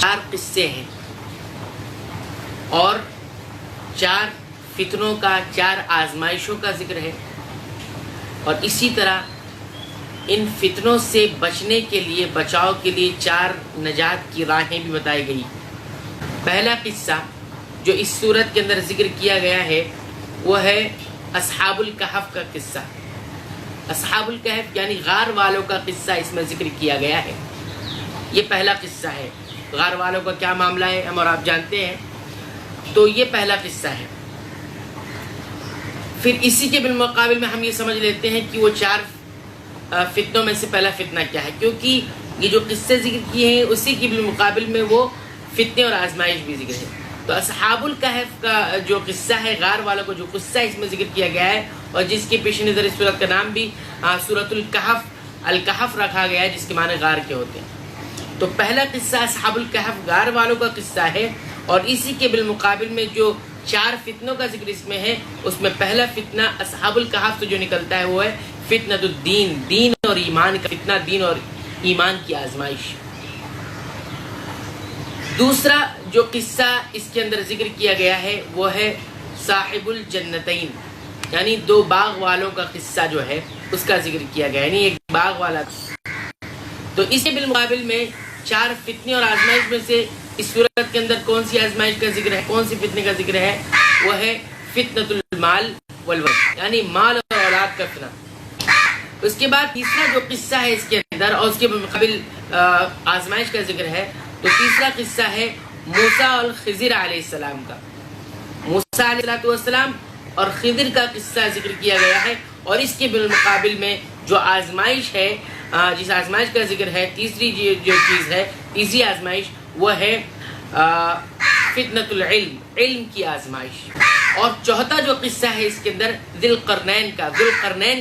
4 قصے ہیں اور 4 فتنوں کا، 4 آزمائشوں کا ذکر ہے، اور اسی طرح ان فتنوں سے بچنے کے لیے، بچاؤ کے لیے 4 نجات کی راہیں بھی بتائی گئی۔ پہلا قصہ جو اس سورت کے اندر ذکر کیا گیا ہے وہ ہے اصحاب الکہف کا قصہ۔ اصحاب الکہف یعنی غار والوں کا قصہ اس میں ذکر کیا گیا ہے۔ یہ پہلا قصہ ہے۔ غار والوں کا کیا معاملہ ہے ہم اور آپ جانتے ہیں، تو یہ پہلا قصہ ہے۔ پھر اسی کے بالمقابل میں ہم یہ سمجھ لیتے ہیں کہ وہ 4 فتنوں میں سے پہلا فتنہ کیا ہے، کیونکہ یہ جو قصے ذکر کیے ہیں اسی کے بالمقابل میں وہ فتنے اور آزمائش بھی ذکر ہے۔ تو اصحاب الکہف کا جو قصہ ہے، غار والوں کو جو قصہ اس میں ذکر کیا گیا ہے، اور جس کے پیش نظر اس سورت کا نام بھی سورت الکہف رکھا گیا ہے، جس کے معنی غار کے ہوتے ہیں۔ تو پہلا قصہ اصحاب الکہف غار والوں کا قصہ ہے، اور اسی کے بالمقابل میں جو 4 فتنوں کا ذکر اس میں ہے، اس میں پہلا فتنہ اصحاب الکہف سے جو نکلتا ہے وہ ہے فتنۃ الدین، دین اور ایمان کا فتنہ، دین اور ایمان کی آزمائش۔ دوسرا جو قصہ اس کے اندر ذکر کیا گیا ہے وہ ہے صاحب الجنتین، یعنی 2 باغ والوں کا قصہ جو ہے اس کا ذکر کیا گیا، یعنی ایک باغ والا۔ تو اس کے بالمقابل میں 4 فتنے اور آزمائش میں سے اس صورت کے اندر کون سی آزمائش کا ذکر ہے، کون سی فتنے کا ذکر ہے، وہ ہے فتنۃ المال والولد، یعنی مال اور اولاد کا فتنہ۔ اس کے بعد تیسرا جو قصہ ہے اس کے اندر اور اس کے بالمقابل آزمائش کا ذکر ہے، تو تیسرا قصہ ہے موسیٰ اور خضر علیہ السلام کا۔ موسیٰ علیہ السلام اور خضر کا قصہ ذکر کیا گیا ہے، اور اس کے بالمقابل میں جو آزمائش ہے، جس آزمائش کا ذکر ہے، تیسری جو چیز ہے، تیسری آزمائش وہ ہے فتنۃ العلم، علم کی آزمائش۔ اور چوتھا جو قصہ ہے اس کے اندر ذی القرنین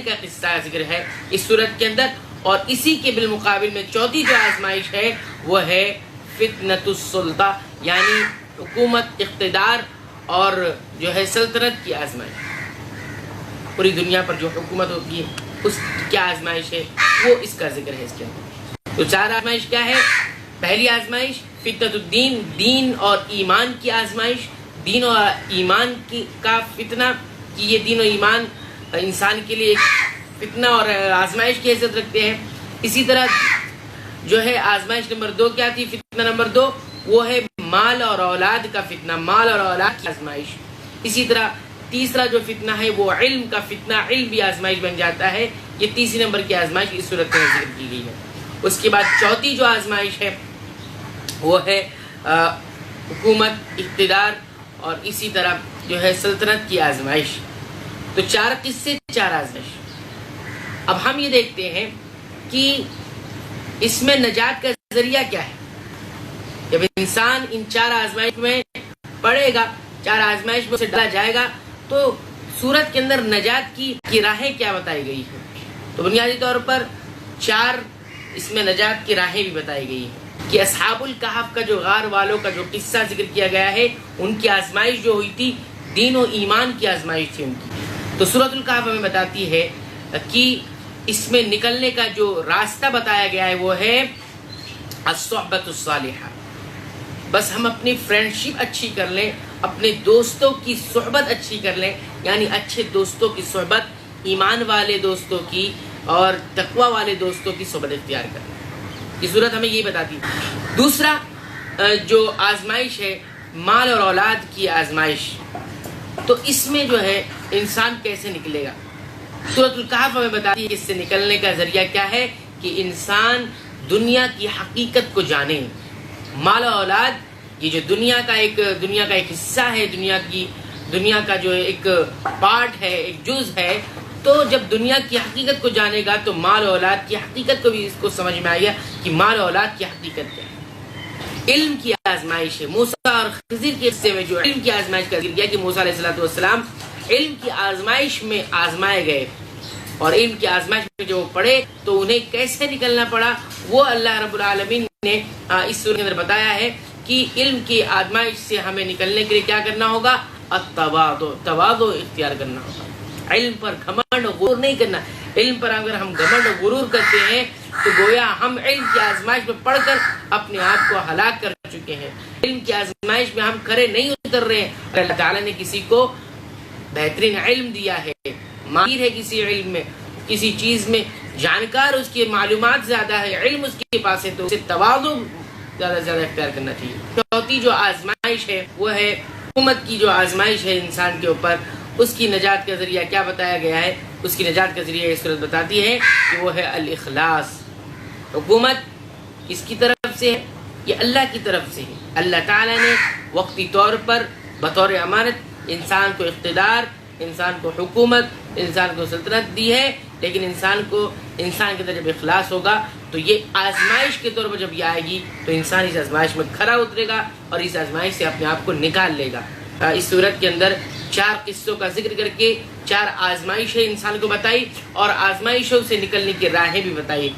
کا قصہ ذکر ہے اس سورت کے اندر، اور اسی کے بالمقابل میں چوتھی جو آزمائش ہے وہ ہے فتنۃ السلطہ، یعنی حکومت، اقتدار اور جو ہے سلطنت کی آزمائش۔ پوری دنیا پر جو حکومت ہوتی ہے اس کی آزمائش ہے، وہ اس کا ذکر ہے اس کے اندر۔ تو 4 آزمائش کیا ہے؟ پہلی آزمائش فتنۃ الدین، دین اور ایمان کی آزمائش، دین اور ایمان کا فتنہ، کہ یہ دین و ایمان انسان کے لیے ایک فتنہ اور آزمائش کی حیثیت رکھتے ہیں۔ اسی طرح جو ہے آزمائش نمبر 2 کیا تھی؟ فتنہ نمبر 2 وہ ہے مال اور اولاد کا فتنہ، مال اور اولاد کی آزمائش۔ اسی طرح تیسرا جو فتنہ ہے وہ علم کا فتنہ، علم بھی آزمائش بن جاتا ہے۔ یہ تیسری نمبر کی آزمائش اس صورت میں ذکر کی گئی ہے۔ اس کے بعد چوتھی جو آزمائش ہے وہ ہے حکومت، اقتدار اور اسی طرح جو ہے سلطنت کی آزمائش۔ تو 4 قصے، 4 آزمائش۔ اب ہم یہ دیکھتے ہیں کہ اس میں نجات کا ذریعہ کیا ہے۔ جب انسان ان 4 آزمائش میں پڑے گا، 4 آزمائش میں سے ڈالا جائے گا، تو سورت کے اندر نجات کی راہیں کیا بتائی گئی ہیں؟ تو بنیادی طور پر 4 اس میں نجات کی راہیں بھی بتائی گئی ہیں، کہ اصحاب الکہف کا جو غار والوں کا جو قصہ ذکر کیا گیا ہے، ان کی آزمائش جو ہوئی تھی دین و ایمان کی آزمائش تھی ان کی۔ تو سورۃ الکہف ہمیں بتاتی ہے کہ اس میں نکلنے کا جو راستہ بتایا گیا ہے وہ ہے الصحبۃ الصالحہ۔ بس ہم اپنی فرینڈشپ اچھی کر لیں، اپنے دوستوں کی صحبت اچھی کر لیں، یعنی اچھے دوستوں کی صحبت، ایمان والے دوستوں کی اور تقوی والے دوستوں کی صحبت اختیار کر لیں۔ یہ صورت ہمیں یہ بتاتی ہے۔ دوسرا جو آزمائش ہے مال اور اولاد کی آزمائش، تو اس میں جو ہے انسان کیسے نکلے گا؟ سورۃ الکہف ہمیں بتاتی ہے کہ اس سے نکلنے کا ذریعہ کیا ہے، کہ انسان دنیا کی حقیقت کو جانے۔ مال و اولاد یہ جو دنیا کا ایک حصہ ہے، دنیا کا جو ایک پارٹ ہے، ایک جز ہے، تو جب دنیا کی حقیقت کو جانے گا تو مال و اولاد کی حقیقت کو بھی اس کو سمجھ میں آئے گا کہ مال و اولاد کی حقیقت کیا ہے۔ علم کی آزمائش ہے، موسیٰ اور خضر کے حصے میں جو علم کی آزمائش کا ذکر کیا کہ موسیٰ علیہ السلام علم کی آزمائش میں آزمائے گئے، اور علم کی آزمائش میں جو پڑھے تو انہیں کیسے نکلنا پڑا، وہ اللہ رب العالمین نے اس سورہ کے اندر بتایا ہے کہ علم کی آزمائش سے ہمیں نکلنے کے لیے کیا کرنا ہوگا؟ تواضع اختیار کرنا ہوگا۔ علم پر گھمنڈ و غرور نہیں کرنا۔ علم پر اگر ہم گھمنڈ و غرور کرتے ہیں تو گویا ہم علم کی آزمائش میں پڑھ کر اپنے آپ کو ہلاک کر چکے ہیں. علم کی آزمائش میں ہم کھرے نہیں اتر رہے ہیں. اللہ تعالیٰ نے کسی کو بہترین علم دیا ہے، ماہر ہے کسی علم میں، کسی چیز میں جانکار، اس کی معلومات زیادہ ہے، علم اس کے پاس ہے، تو اسے تواضع زیادہ سے زیادہ اختیار کرنا چاہیے. چوتھی جو آزمائش ہے وہ ہے حکومت کی جو آزمائش ہے انسان کے اوپر، اس کی نجات کا ذریعہ کیا بتایا گیا ہے؟ اس کی نجات کا ذریعہ یہ صورت بتاتی ہے کہ وہ ہے الاخلاص. حکومت کس کی طرف سے ہے؟ یہ اللہ کی طرف سے ہے. اللہ تعالیٰ نے وقتی طور پر بطور امانت انسان کو اقتدار، انسان کو حکومت، انسان کو سلطنت دی ہے، لیکن انسان کے اندر جب اخلاص ہوگا تو یہ آزمائش کے طور پر جب یہ آئے گی تو انسان اس آزمائش میں کھرا اترے گا اور اس آزمائش سے اپنے آپ کو نکال لے گا. اس صورت کے اندر 4 قصوں کا ذکر کر کے 4 آزمائشیں انسان کو بتائی اور آزمائشوں سے نکلنے کی راہیں بھی بتائی.